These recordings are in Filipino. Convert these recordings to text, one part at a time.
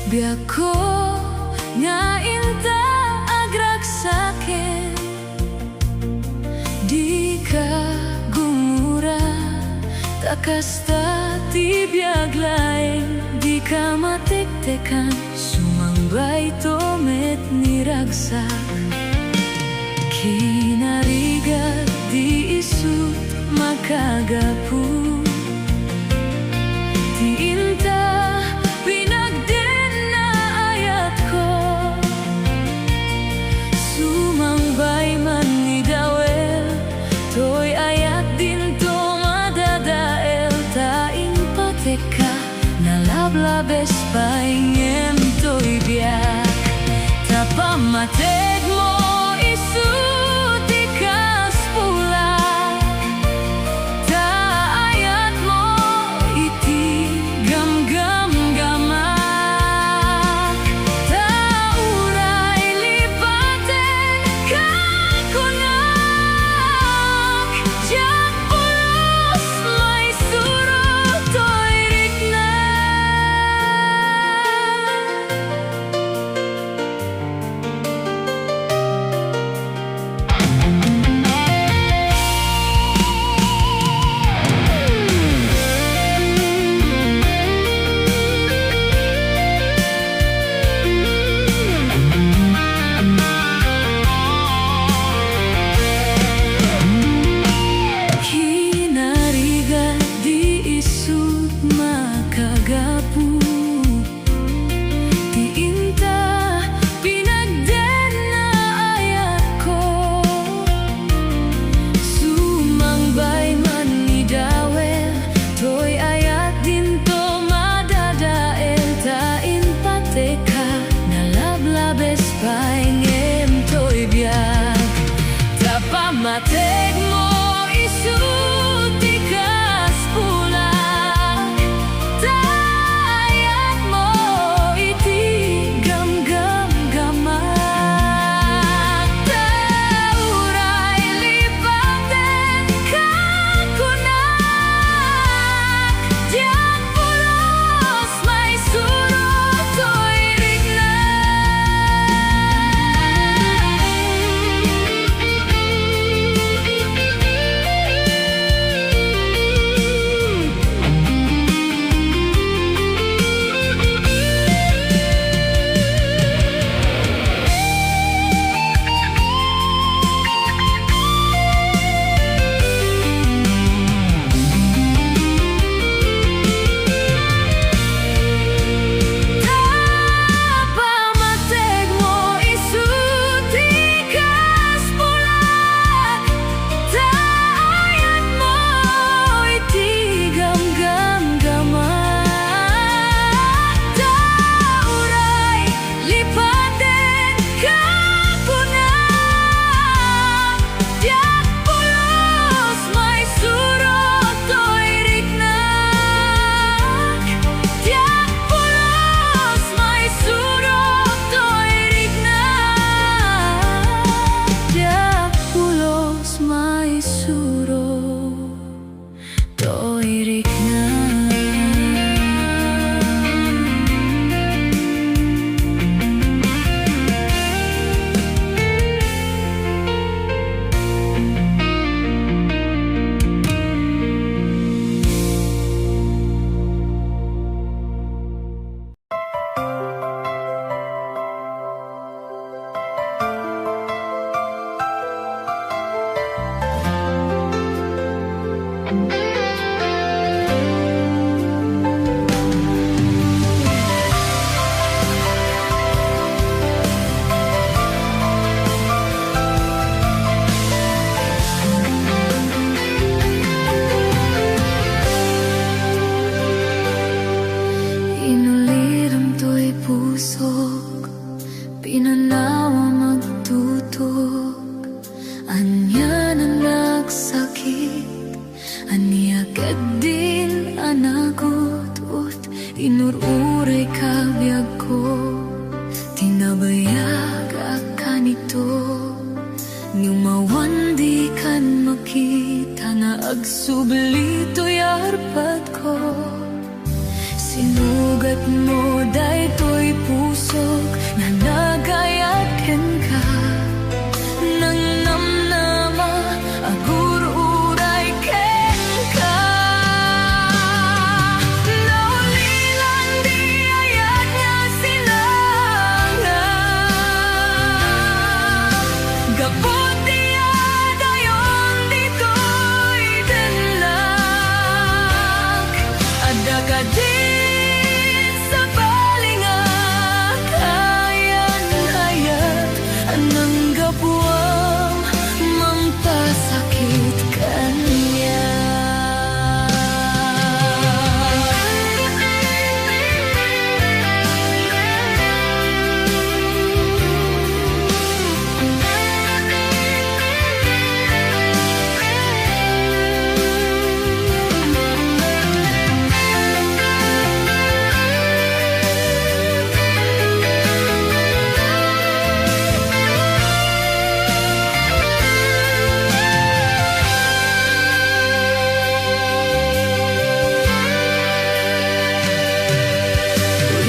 Biag ko nga inta agragsaken, di ka gumura, takasta ti biag laeng, di ka matiktekan, sumangbay tomet ni ragsak. Kinarigat di isut makagapu, ti inta pinagden na ayat ko, sumangbay man ni dawel, to'y ayat din to madadael, taing pateka, nalablabes paingem to'y biyak, tapamateg mo isut ikas pulak, taayat mo iti gamgam-gamak, tauray lipaten kakunak, diyak pulos may surot to'y rikna. Kinarigat di isut makagapu, ti inta pinagden na ayat ko, sumangbay man ni dawel, to'y ayat din to madadael, tain pateka, nalablabes paingem to'y biag, tapamateg mo isut ikas pulak, taayat mo iti gamgam-gamak, tauray lipaten kakunak, diyak pulos may surot to'y rikna. Tapamateg mo isut ikas pulak, taayat mo iti gamgam-gamak, tauray lipaten kakunak, diyak pulos may surot to'y riknak, diyak pulos may surot to'y riknak, diyak pulos may surot to'y riknak. Inuliram to'y pusok, pinanawa magtutok, anya na nagsakit, aniagad din anagot, inururay kabyag ko, tinabayag akanito, ngumawan di kan makita na agsubli to'y arpat ko, sinug Sinugat mo daytoy pusok na nagayaken ka nang namnama agur-uray ken ka. Naulilan di ayat nga sinanga gapot diya dayon ditoy denlak adda ka din sa balinga kayan hayat anang gabuang mampasakit kanya.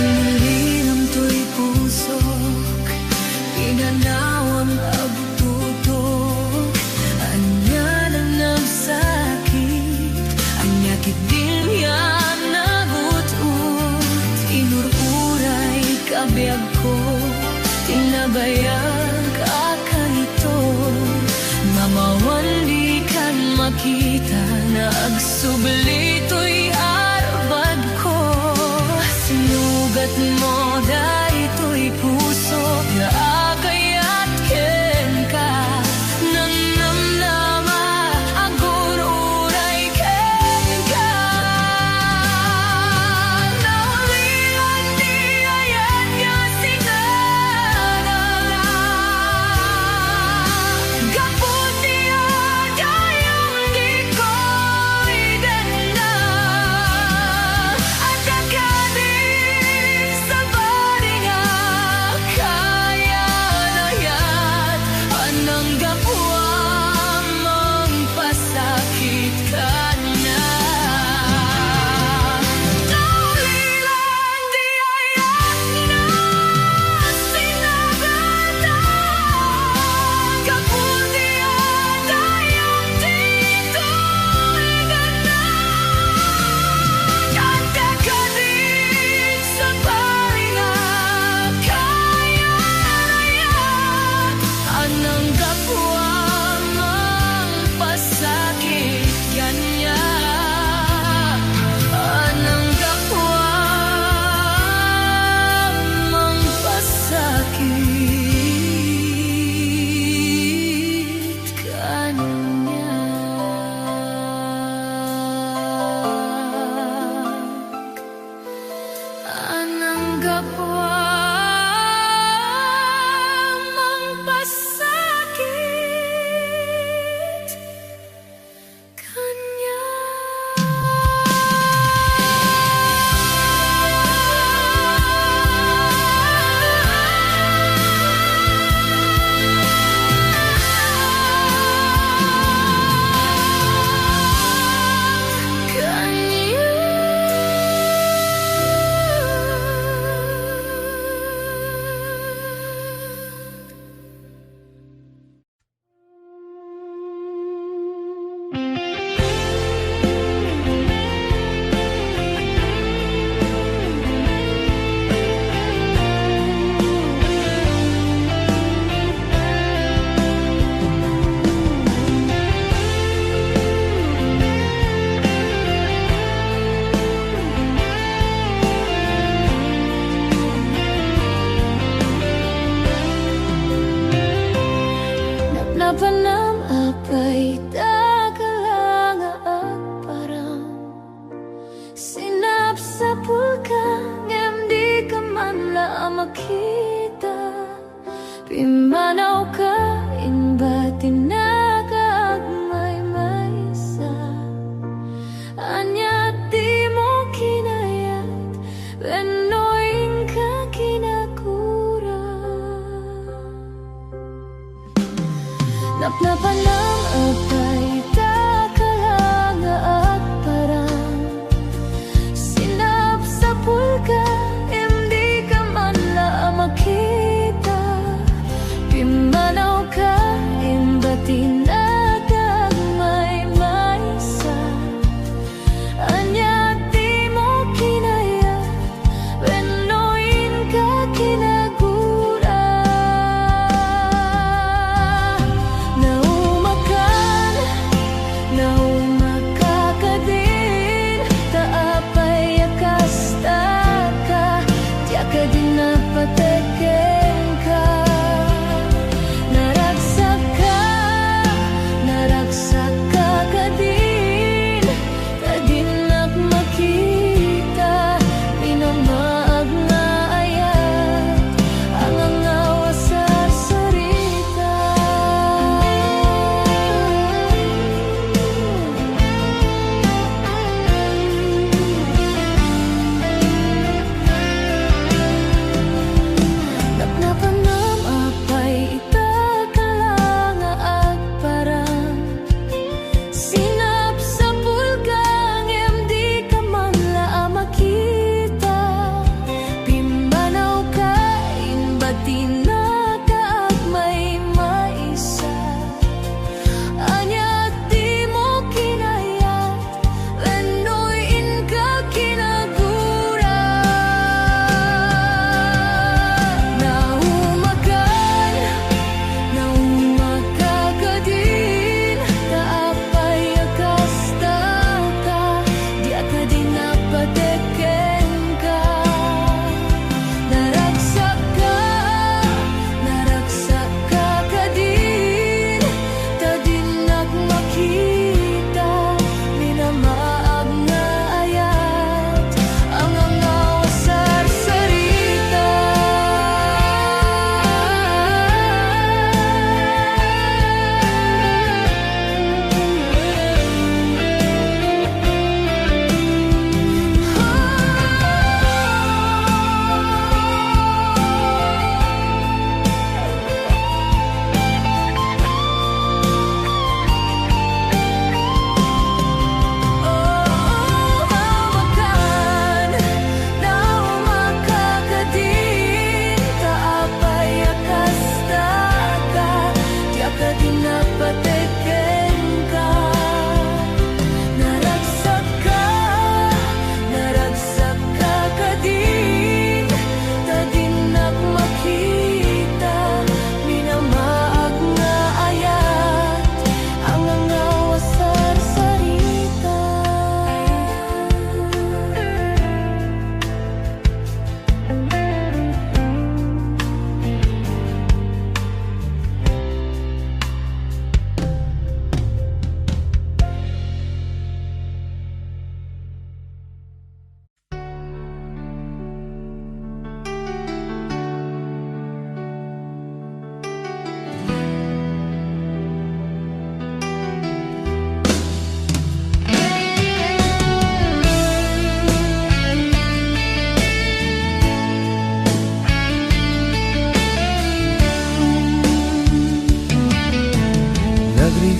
Inilinam to'y pusok, pinanawang abtutok. Anya lang nagsakit, anya din yan nagutot. Inururay kabiag ko, tinabayag akanito. Mamawan di kan makita na agsubli to'y arbad ko. Sinugat mo daytoy puso na akayat ken ka nang namnama agur-uray ken ka. Naulilan di ayat nga sinanga gapot diya dayong di ko'y denda adda ka din sa balinga kayan ayat anang gapuang mampasakit kanya. Naulilan di ayat nga sinagata gapot diya dayong ditoy ganda adda ka din sa balinga kayan ayat anang gapuang mampasakit kanya. Anang gapuang mampasakit kanya. Anang gapuang mampasakit kanya. Kanya.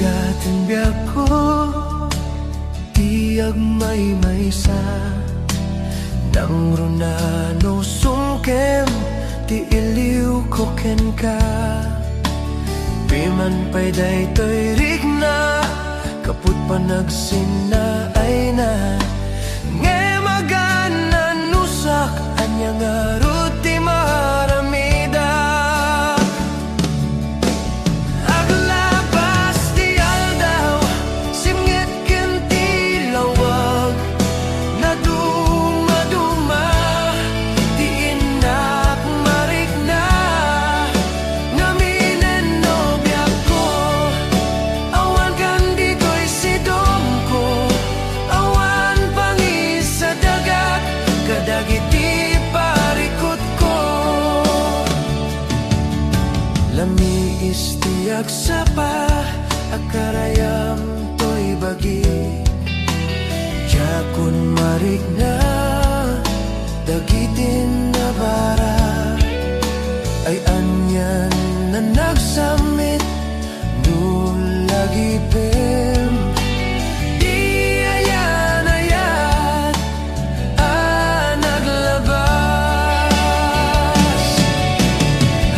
bigatin biyak ko, tiyag may sa nang runano sungkem, ti iliw ko ken ka. Piman pa'y daytoy rigna, kaput pa nagsina ay na. Nge magana nusak, anya nga ruti maramida. Aglabas ti aldaw, simngit ken ti lawag, na duma-duma, ti inak marikna. Ngaminen nobya ko, awan kan dito'y sidong ko, awan pangis sa dagat, kadagiti parikot ko. Lamiis tiyak sapa, akarayam to'y bagi, yakon marikna, dagitin na bara, ay anyan na nagsamit, nulagi pem. Di ayan-ayan, naglabas.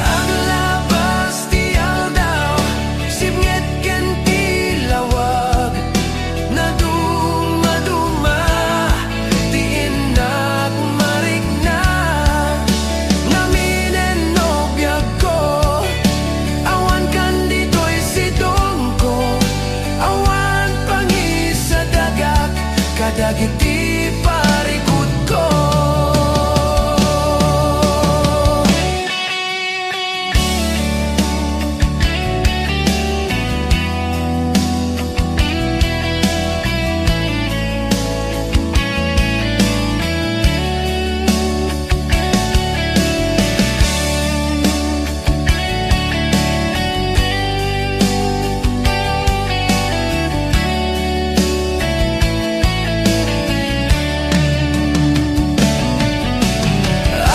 Aglabas ti aldaw, simngit ken ti lawag, na duma-duma, ti inak marikna. Ngaminen nobya ko, awan kan dito'y sidong ko, awan pangis sa dagat, kadagiti parikot ko.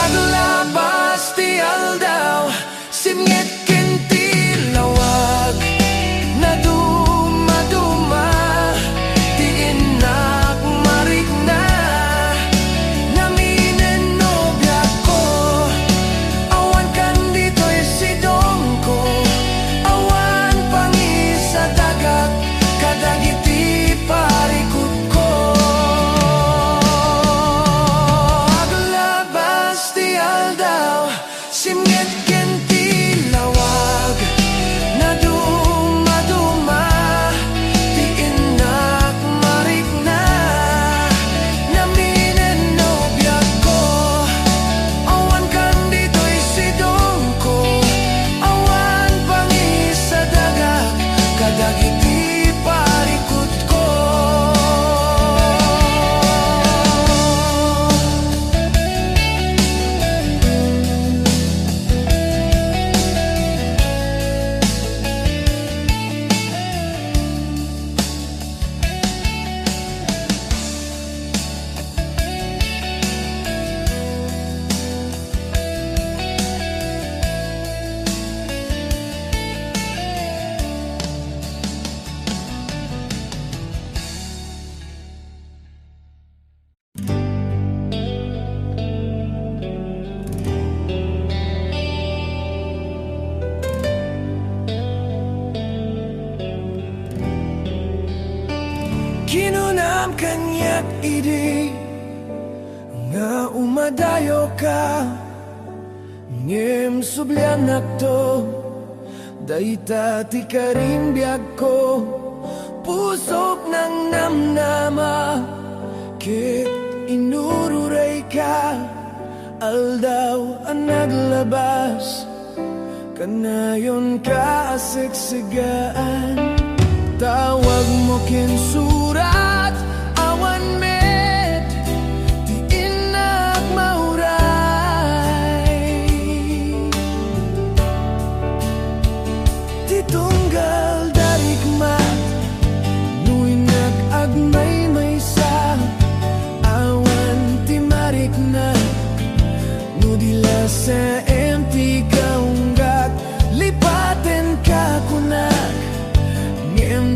Aglabas ti aldaw, simngit ken ti lawag, na duma-duma, ti inak marikna. Ngaminen nobya ko, awan kan dito'y sidong ko, awan pangis sa dagat, kadagiti parikot ko. Aglabas ti aldaw, simngit ken ti lawag, na duma-duma, ti inak marikna. Ngaminen nobya ko, awan kan dito'y sidong ko, awan pangis sa dagat, kadagiti parikot ko. Kinunam kanyak idi, nga umadayo ka, ngem sublyanak to, dayta ti karimbyag ko, pusok ng namnama, kit inururay ka, aldaw ang naglabas, kanayon ka asiksigaan. Tawag mo kin surat, awan met, ti inak mauray. Ti tunggal darikmat, nuy nag-agmay may sa, awan ti marikna, no dila sa empty kaunggat, lipaten ka kunak, ngem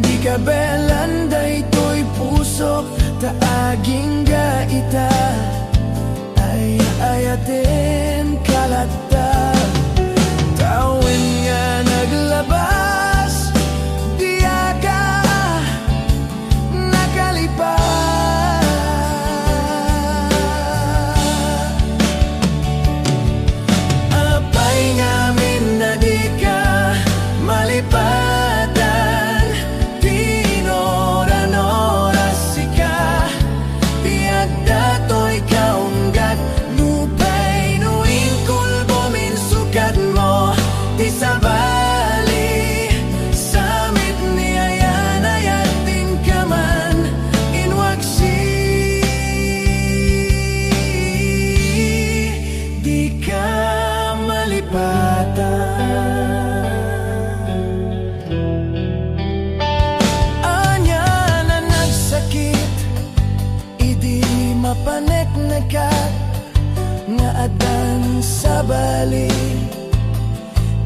adan sa bali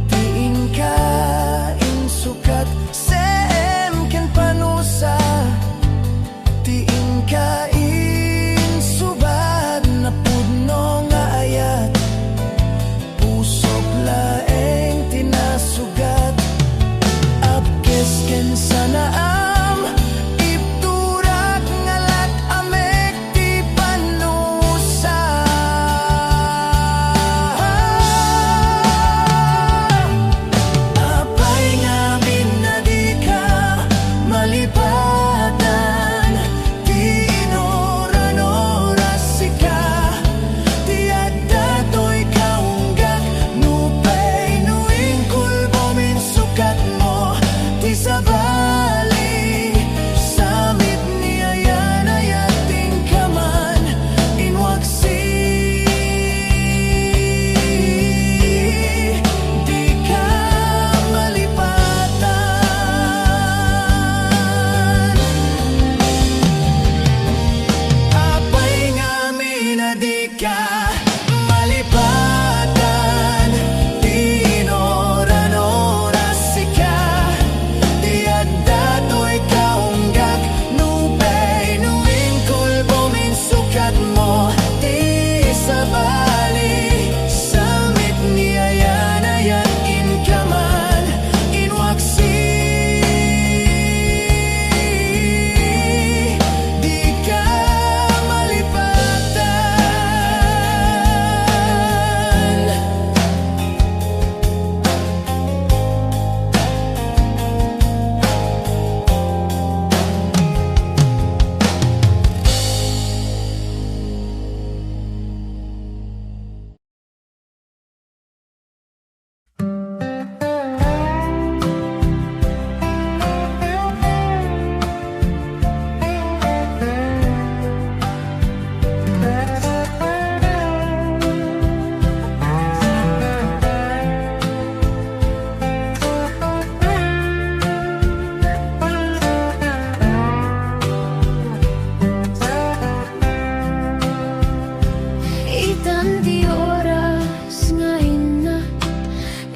tiin ka insukat sem ken panusa tiin ka insubad na pudno nga ayat pusok laeng tinasugat apkes ken sanaam ipturak ngalat amek ti panusa apay ngamin na di ka malipatan ti inoran-orasika ti addatoy kaunggak nupay nuing kulbomin sukat mo ti sabali samit ni ayan ayating kaman inwaksi di ka malipatan apay ngamin na di ka malipatan ti inoran-orasika ti addatoy kaunggak nupay nuing kulbomin sukat mo ti sabali samit ni ayan ayatin kaman inwaksi di ka malipatan itan di oras ngayon na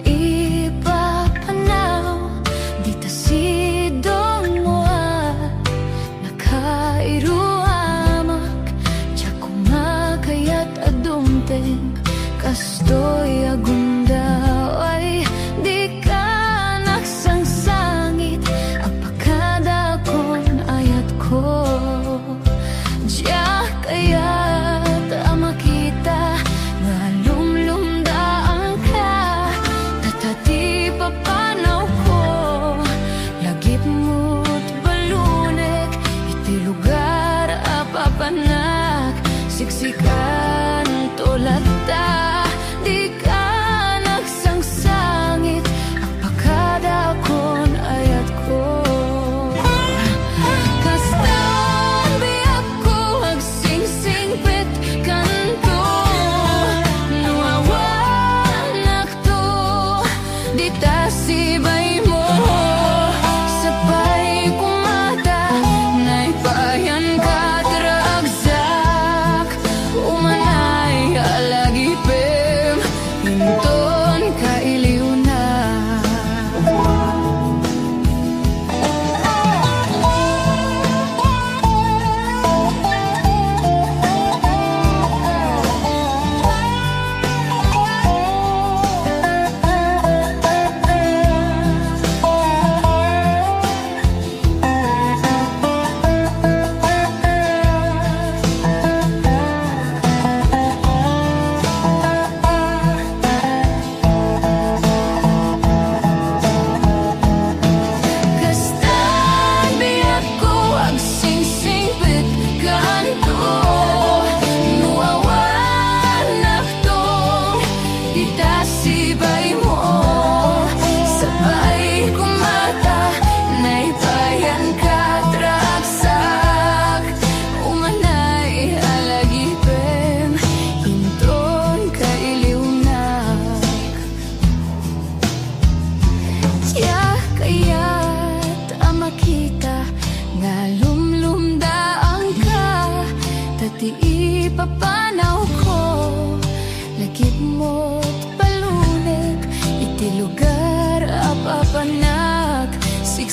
ipapanaw di ta sidong mo nakairuamak tiyak kumakayat adumteng kastoy agundaw ay di ka nagsangsangit apakada kon ayat ko diyak kayat makita nga lumlumdaan ka tatati papanaw ko lagip mo't balunek iti lugar apapanak siksikan tulad ta di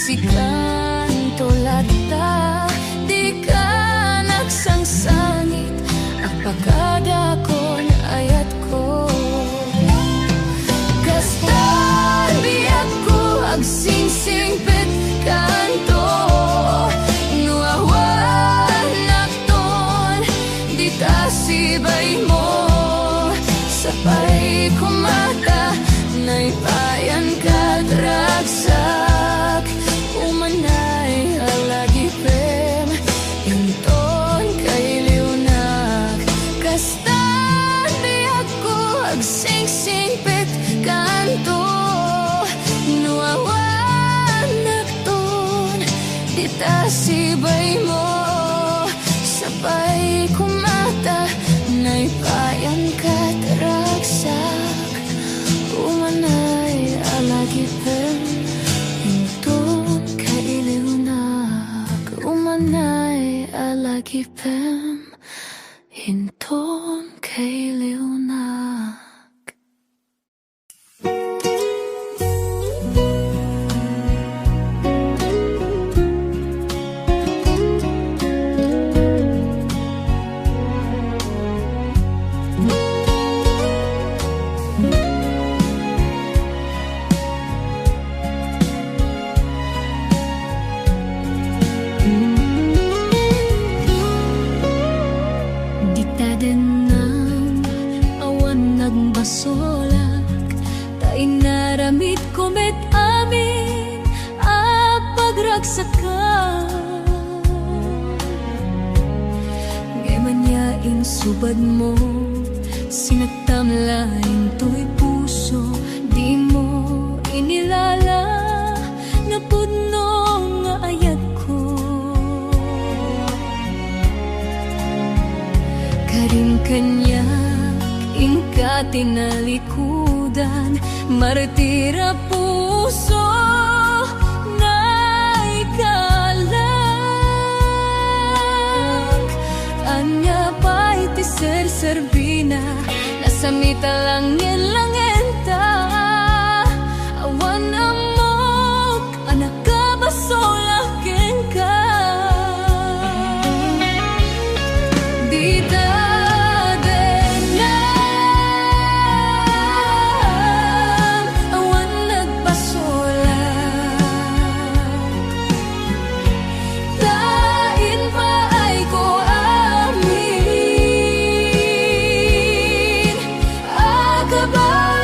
sikanto lata, di ka nagsangsangit, apakadakon ayat ko. Kastan biyak ko agsingsing pet kanto, nuawan nakton, di ta sibay mo. Sapay kumata, naipayan ka dragsak, umanay alagi pem, inton kay liunak. Kastan biyak ko agsingsing pet kanto, nuawan nakton, di ta sibay mo. Sapay kumata, naipayan ka dragsak, umanay alagi pem, inton kay liunak. Umanay alagi pem, inton kay liunak. Basolak, tay naramit komet amin a pagragsakan. Ngayon yain subad mo, sinagtamlain to'y puso, di mo inilala, napudno nga ayat ko. Karing kanya ingka tinalikudan, martira puso na ikalag. Anya pa'y ti ser-serbina, nasamita langin langenta, awan amok, anak ka basolakin ka. Dita bye.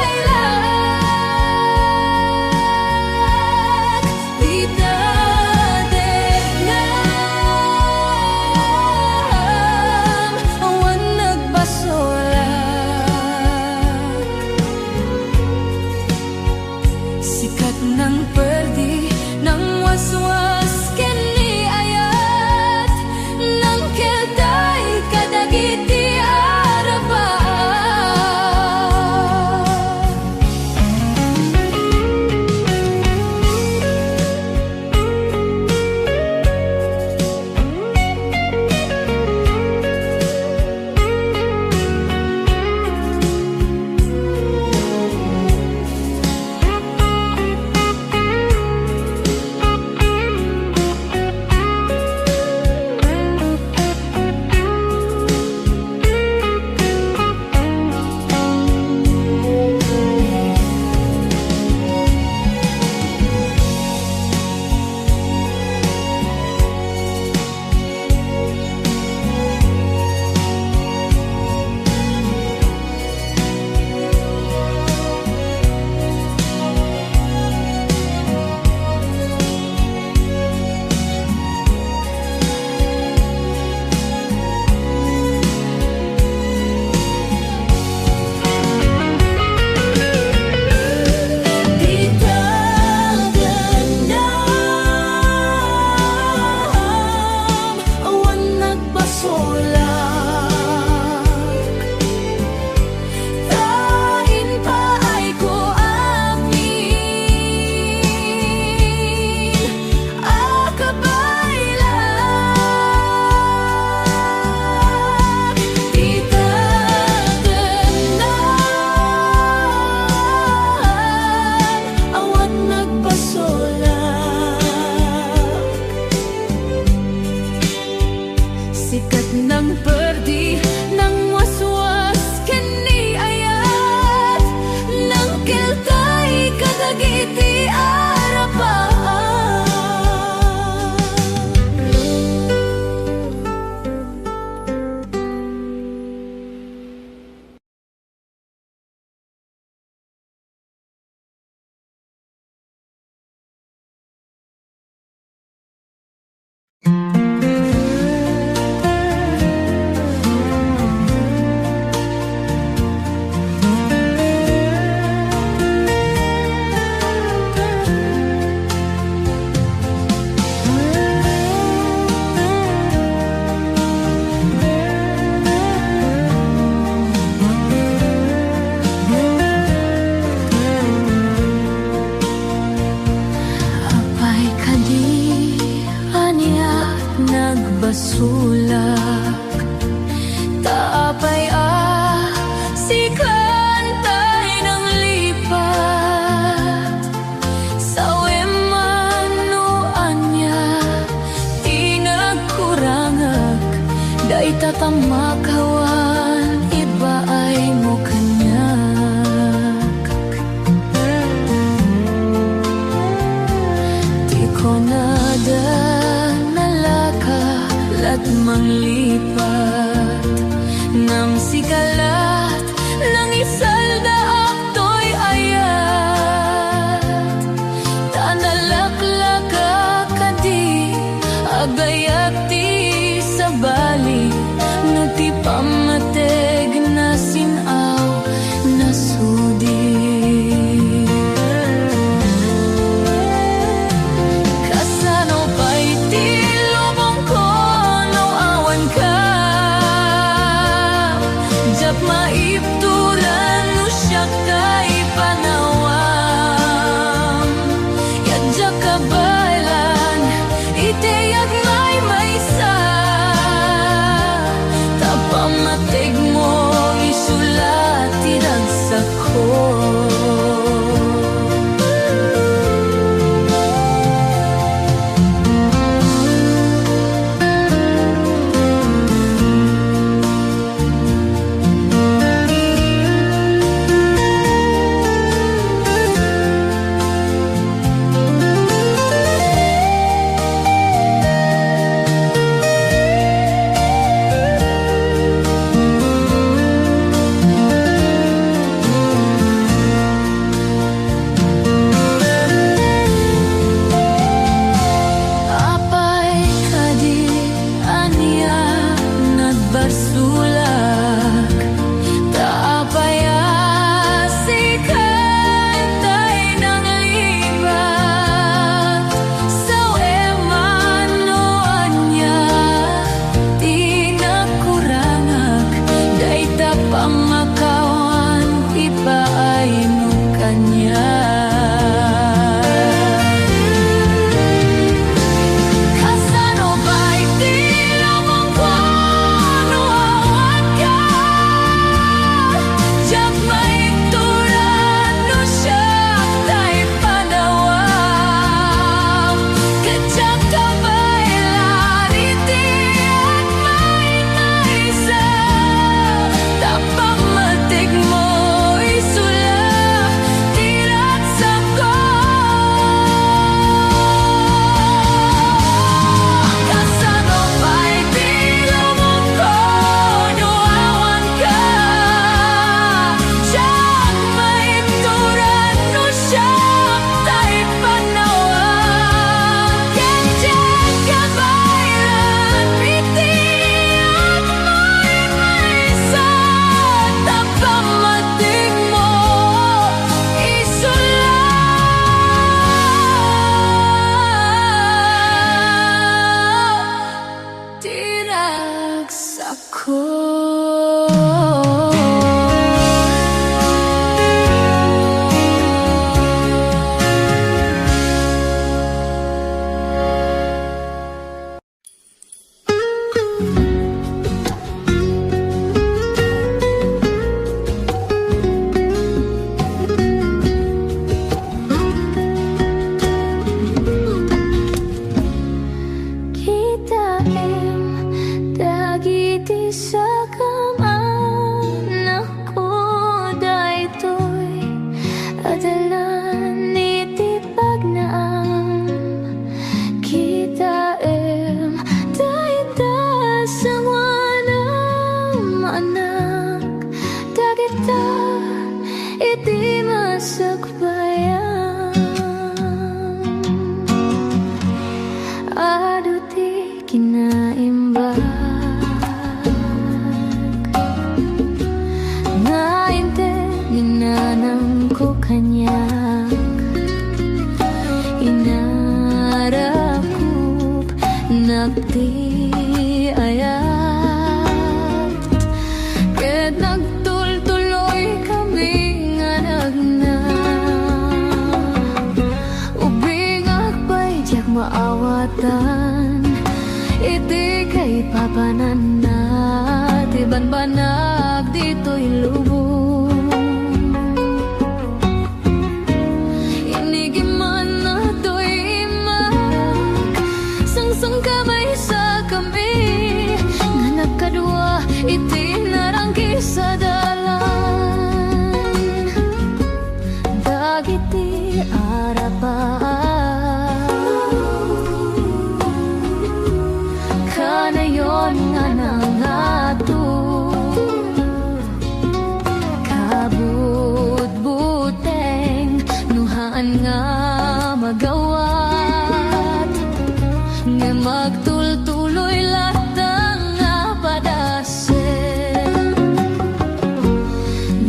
kita iti masagbayan. Adu ti kinaimbag nga inte ginanang ko kanyak inarakup nagti ayat ket nagtultuloy kami nga nagna ubing akbay diak maawatan iti kay papanan na ti banbanag dito'y lubong inigiman na to'y imak sangsang kamay sa kami nga nagkadua iti narangki sa dalan dagiti arapan kanayon nga nangato kabut-buteng nuhaan nga magawat nga magtultuloy latang nga padasen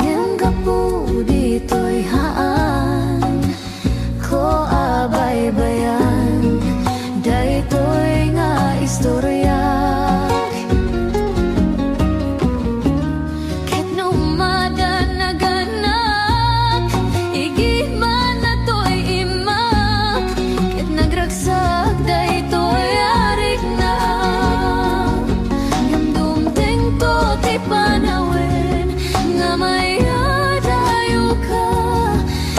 ngem kapu dito'y haan ko abay-bayan daytoy nga istorya ket no madanaganap igiman na to'y imak ket nagragsak daytoy arik na ngem dumteng to ti panawen nga mayadayo ka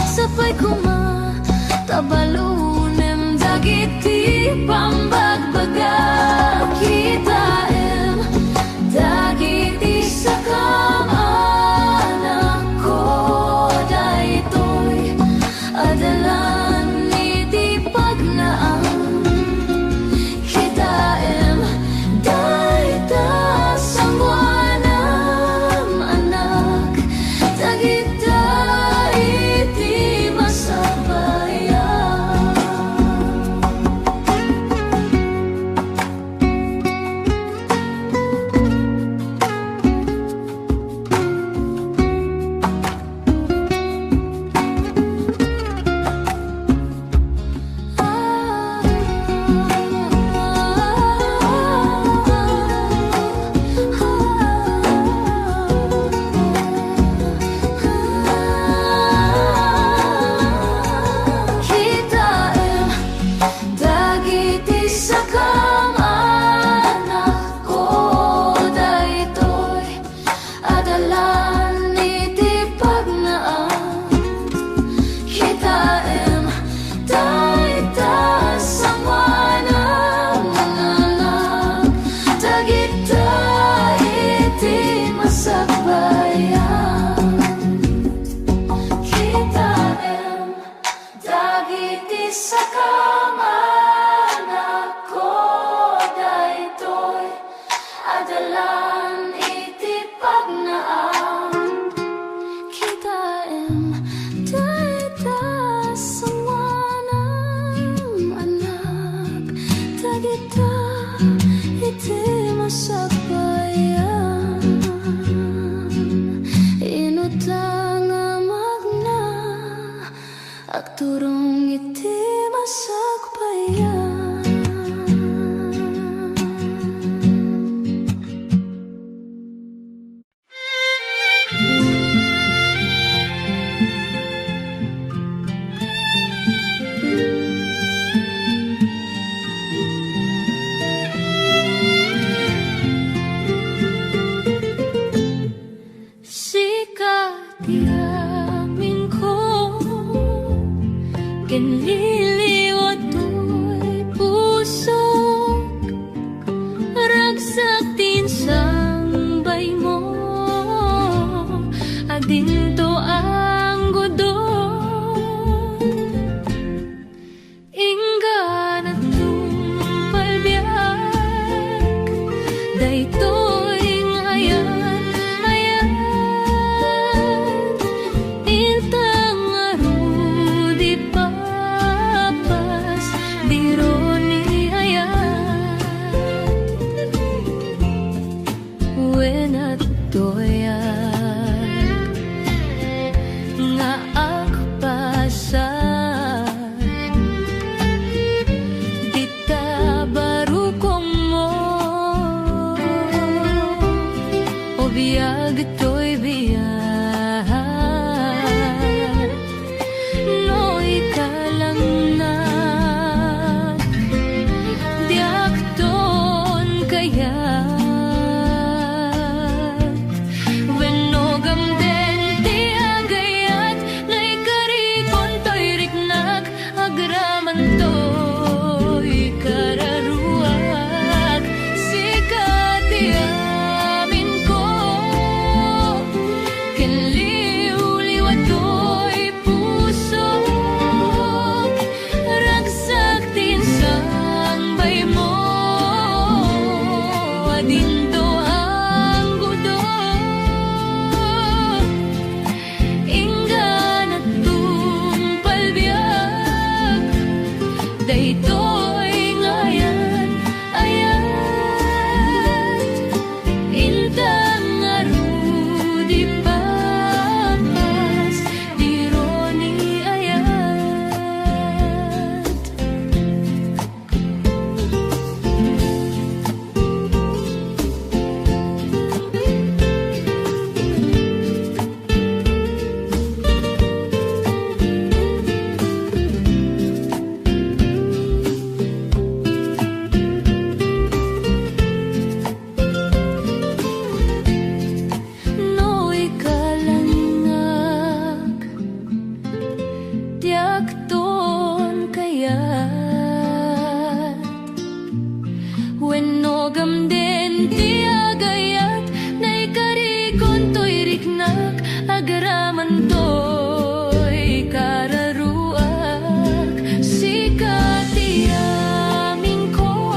sapay kuma tabalunem dagiti pambagbaga kita em dagiti sakam anak ko daytoy adalan iti pagnaang kita em dayta sangwanam anak dagita iti masabayan. Kita em dagiti sakam anak ko daytoy adalan iti pagnaang kita em dayta sangwanam anak dagita iti masagbayan kita em dagiti sakam anak ko daytoy adalan iti pagnaang kita em dayta sangwanam anak dagita iti masagbayan inutang magna agturong iti masagbayan. Sikat yamin ko kinliliwat to'y pusok ragsak tinsang bay mo agdinto ang godon ingga na tumpalbiyak daytoy ngayan ayan agaraman to'y kararuak, sikat iaming ko,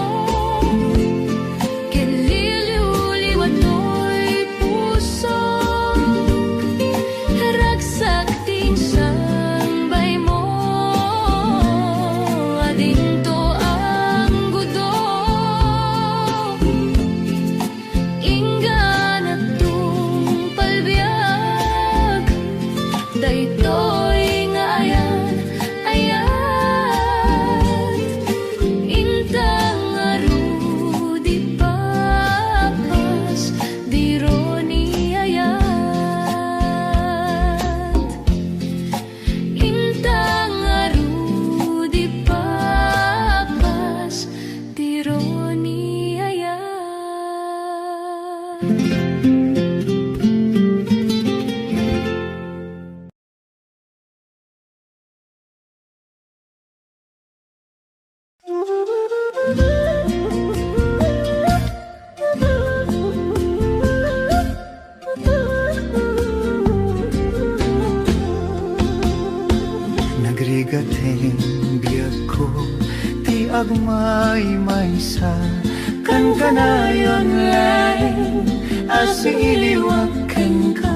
kililiw-liwat to'y puso, ragsak ting sambay mo, adin to ang gudo, inggan at tung palbiag, daytoy nga ayat, intang arudi papas, diro ni ayat, intang arudi papas, diro ni ayat. Nagrigating biyag ko, ti agmay maysa, kan kanayon lain, asi iliwakan ka,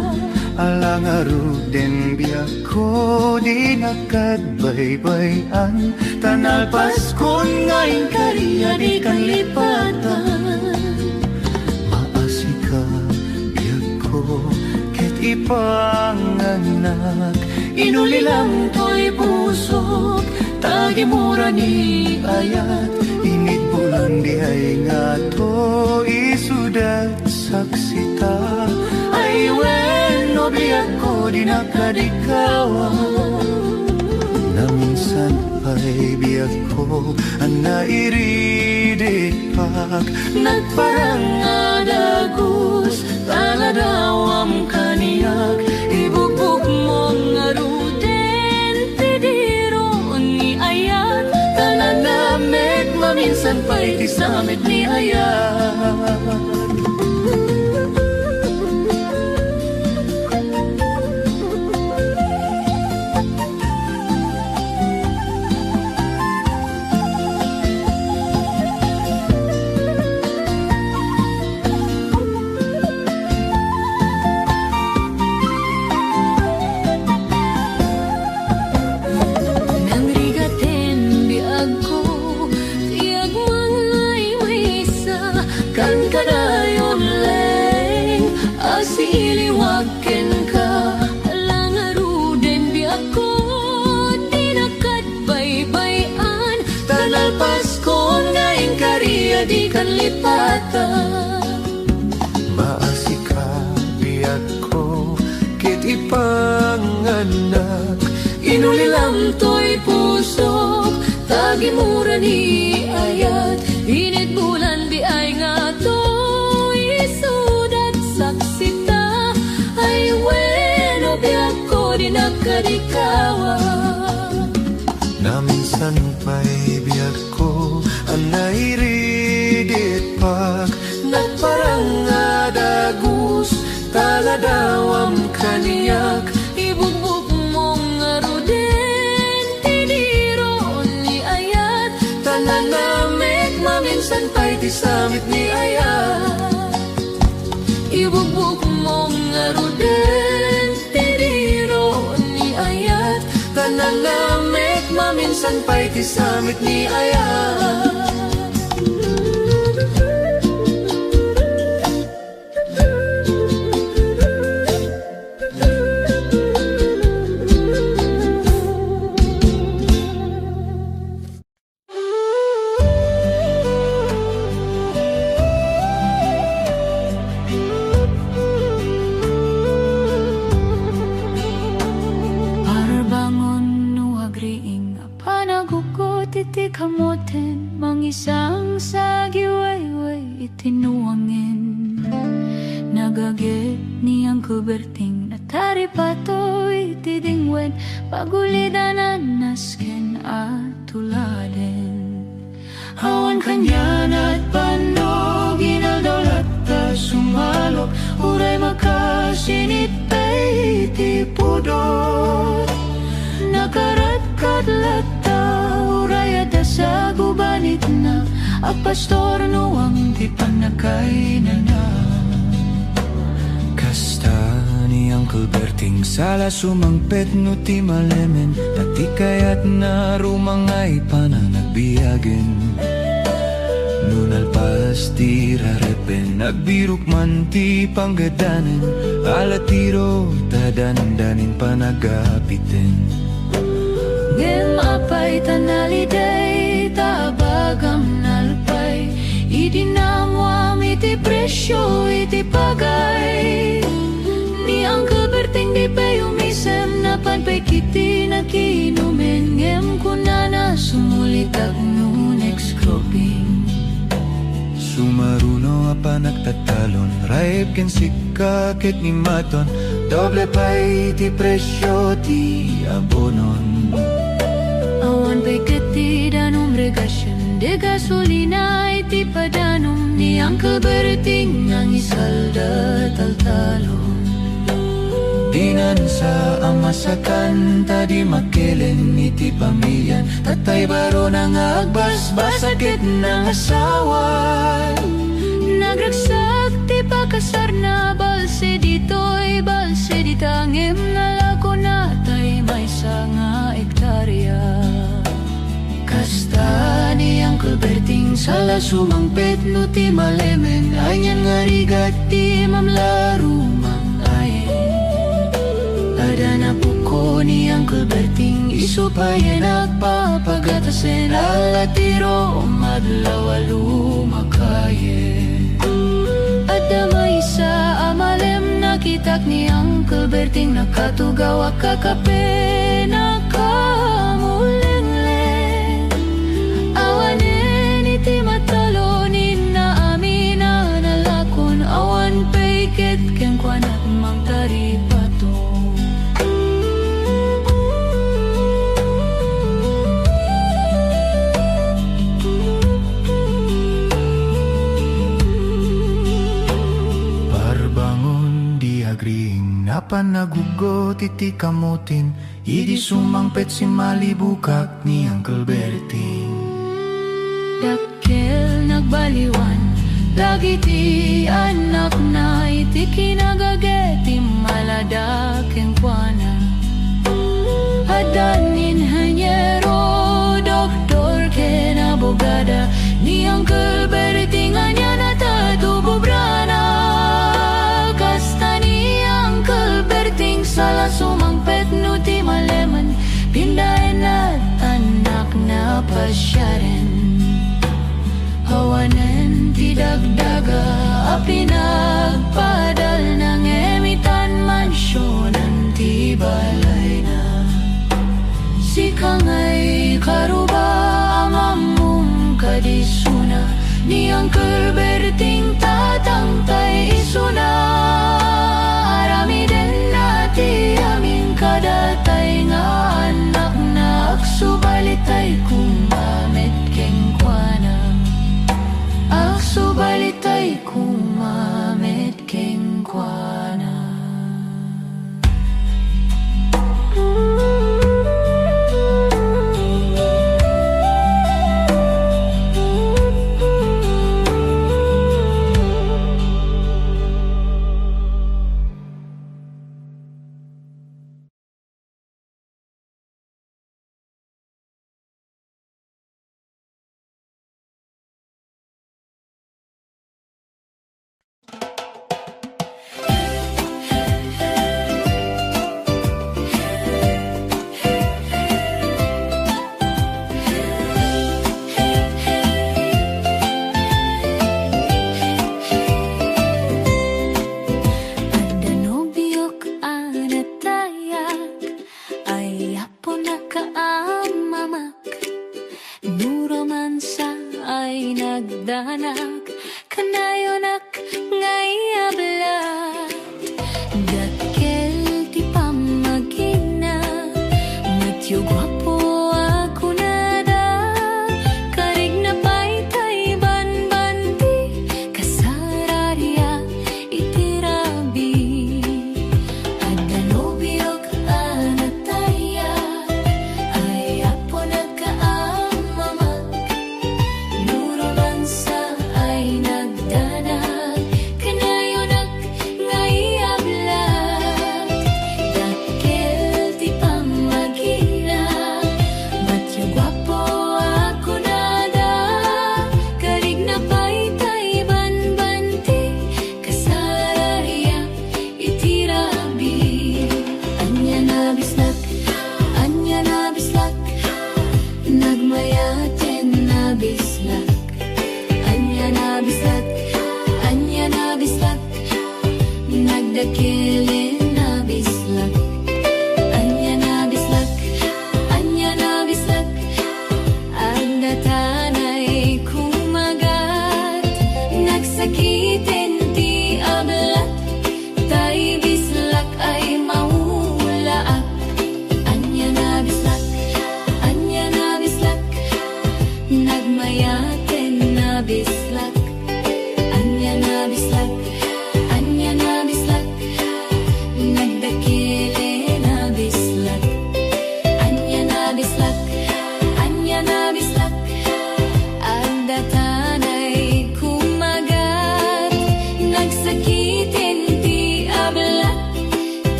alang aruden biyag ko, di nakadbaybayan, tanal paskon ngayon kariya di kan lipatan. Maasi ka biyag ko, ket ipanganak, inulilang to'y pusok, tagi mura ni ayat, init bulan di ay nga to, isudat saksita, ay wen no biyak ko di nakadikawa, na minsan pa'y biyak ko, ang nairidit pag, nagparang adagus, taladawam kaniyak, ibugbog mo nga ruden, tidiro ni ayat, talanamit maminsan pa'y tisamit ni ayat. Nangrigaten biag ko, tiag mangay maysa, kan kadayon leng, asiliwaken ka, alang aruden biag ko, di nakadbaybayan, tanal paskon ngayon kariya di kan lipatan. Maasi ka biyag ko, ket ipanganak, Inulilang to'y pusok, tagi mura ni ayat, init bulan di ay nga to'y sudat saksita, ay weno biyak ko di nakadikawa. na minsan pa'y biyag ko, ang nairidit pag, Nagparang adagus, taladawam kaniyak, ibugbog mong aruden, tidiro ni ayat, talanamit maminsan pa'y tisamit ni ayat. Ibugbog mong aruden, tidiro ni ayat, talanamit maminsan pa'y tisamit ni ayat. Titi kamoten, mangisang sagiwayway itinuangin. Nagagit niyang kuberting natari pato'y tidingwen, pagulidanan nasken at tuladen. Hawan kanyan at panog, inaldaw latta sumalok, uray makasinit ay pudot. Nakarat lata urayada sa gubanit na ang pastor nuwang di panakay na na. Kasta ni Uncle Berting sala sumangpet no ti malemen, dati kayat na rumangay pananagbiyagen. Nunalpas ti rarepen, nagbirok man ti panggadanen, alatiro tadandanin panagapiten. Ngem apay tanaliday tabagam nalpay, idinamwam iti presyo iti pagay. Ni Uncle Berting di payumisem na panpay kiti nakinumen, ngem kunana sumulitag no next cropping. Sumaruno apa nagtatalon, raib ken sikakit ni maton, doble pay ti presyo ti abonon. Awan pa'y katidanong regasyon, de gasolina iti padanong, ni Uncle Berting ang isalda taltalon. Dinan sa amasakan, tadi makelen iti pamilyan, tatay baro nang agbasbas sakit ng asawan. Nagragsak ti pakasar na balse dito'y balse ditangim na lako na tay may nga ektarya. Kasta ni Uncle Berting sala sumangpet no ti malemen, anyan nga rigat ti mamlaro mangayen. Ada na puko ni Uncle Berting, isupay nagpapagatasen, alatiro madlaw lumakayen. Ada may isa amalem nakitak ni Uncle Berting, nakatugaw kakape nakamulengleng. Awanen iti matalonin na amin na nalakon, awan paiket ken kwanat mang taripato. Napan nagugot iti kamutin, idi sumangpet si malibukak ni Uncle Berting. Dakkel nagbaliwan, dagiti anak na iti kinagageti maladak ken kuana. Adanin hanyero, doktor ken abogada, ni Uncle Berting anya natatububrana. Kasta ni Uncle Berting sala sumangpet no ti maleman, pindahin at anak na pasyaren. Hawanen ti dagdaga a pinagpadal ng emitan mansyonan ti balay na. Si kangay karuba amamum kadisuna, ni Uncle Berting tatangtay isuna. Arami din nati amin kadatay nga anak na aksubalitay kumamit keng kuana. Aksubalitay kumamit keng kuana.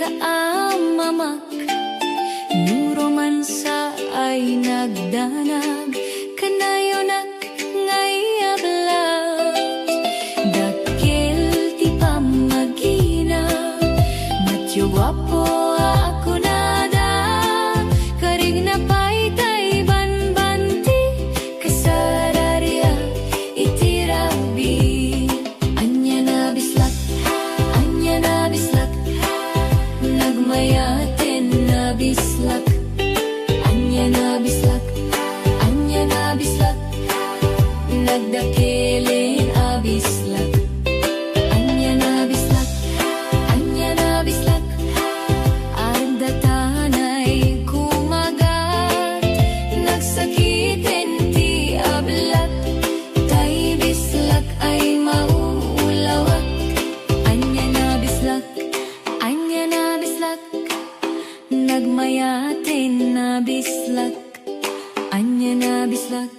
kaamamak Nuromansa ay nagdanag Kanayonak ngayablag Dakil ti pamagina Matyo gwapo ako nada Karig na pa'y banbanti Kasararia itirabi Anya na bislak Nagmayaten na bislak Anya na bislak Nagdakilin abislak Anya na bislak Ang datanay kumagat Nagsakitin ti ablak Tay bislak ay mauulawak Anya na bislak Nagmayatin na bislak Anya na bislak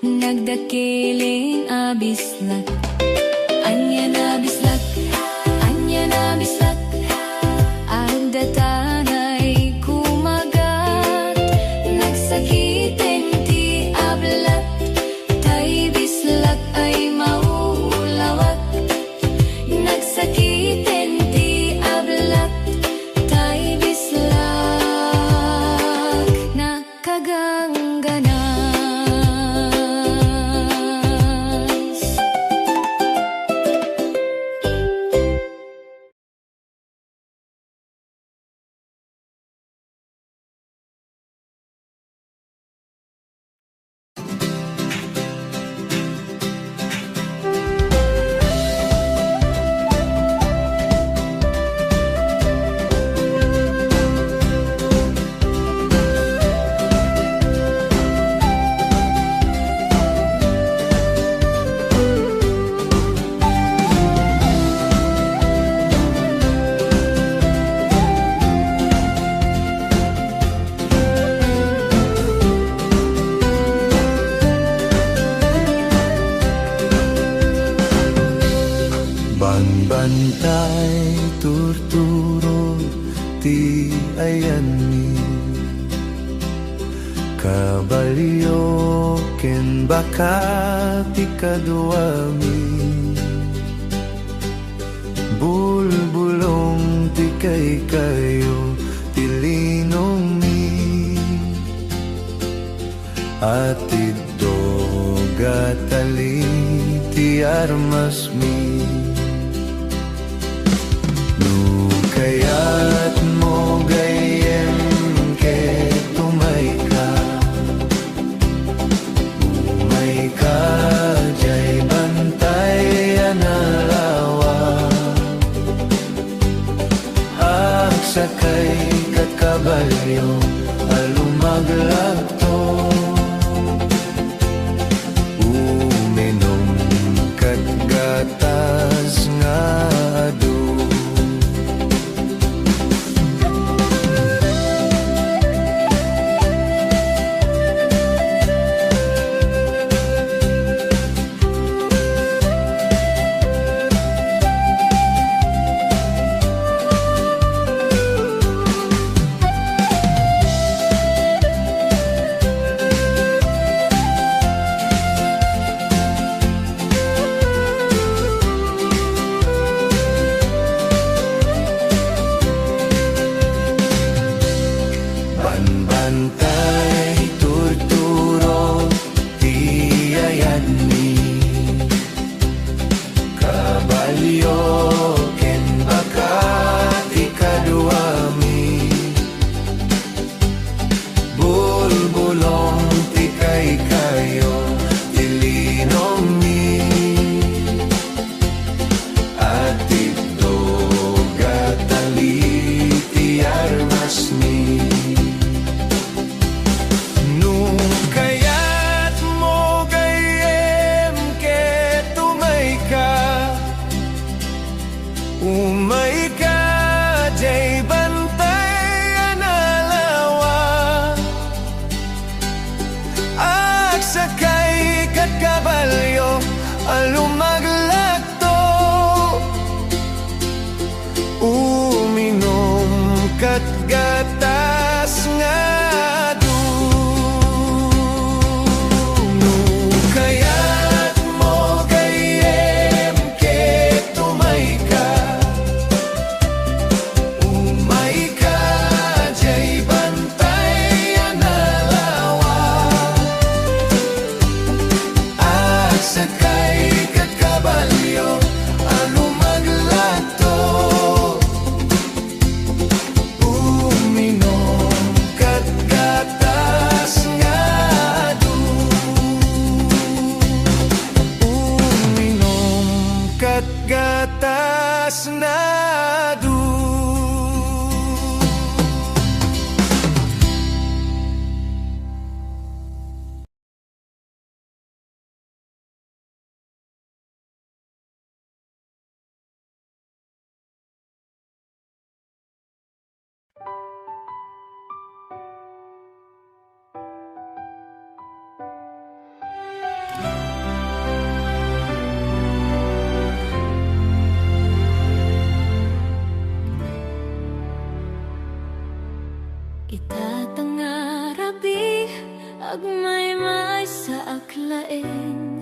Nagdakiling abislak Anya na bislak Ang datanay kumagat Nagsakitin ti ablat Tay bislak ay mauulawak Nagsakitin ti ablat Tay bislak Nakagangganas Banbantay turturo ti ayani Kabalyo ken baka ti kaduami Bulbulong ti kay kayo ti linong mi At idogatali ti armas mi Kaya't mo gayem ke tumay ka jay bantay analawa Agsakay kat kabalyo alumaglagto Uminom kat gatas nga adu Uminom kat gatas nga duno. Kaya't mo gayem ke tumay ka. Umay ka jay bantay analawa. Sakay kat kabalyo alumaglato. Uminom kat gatas nga uminom kat gatas na Itatangarabi agmay may sa aklain.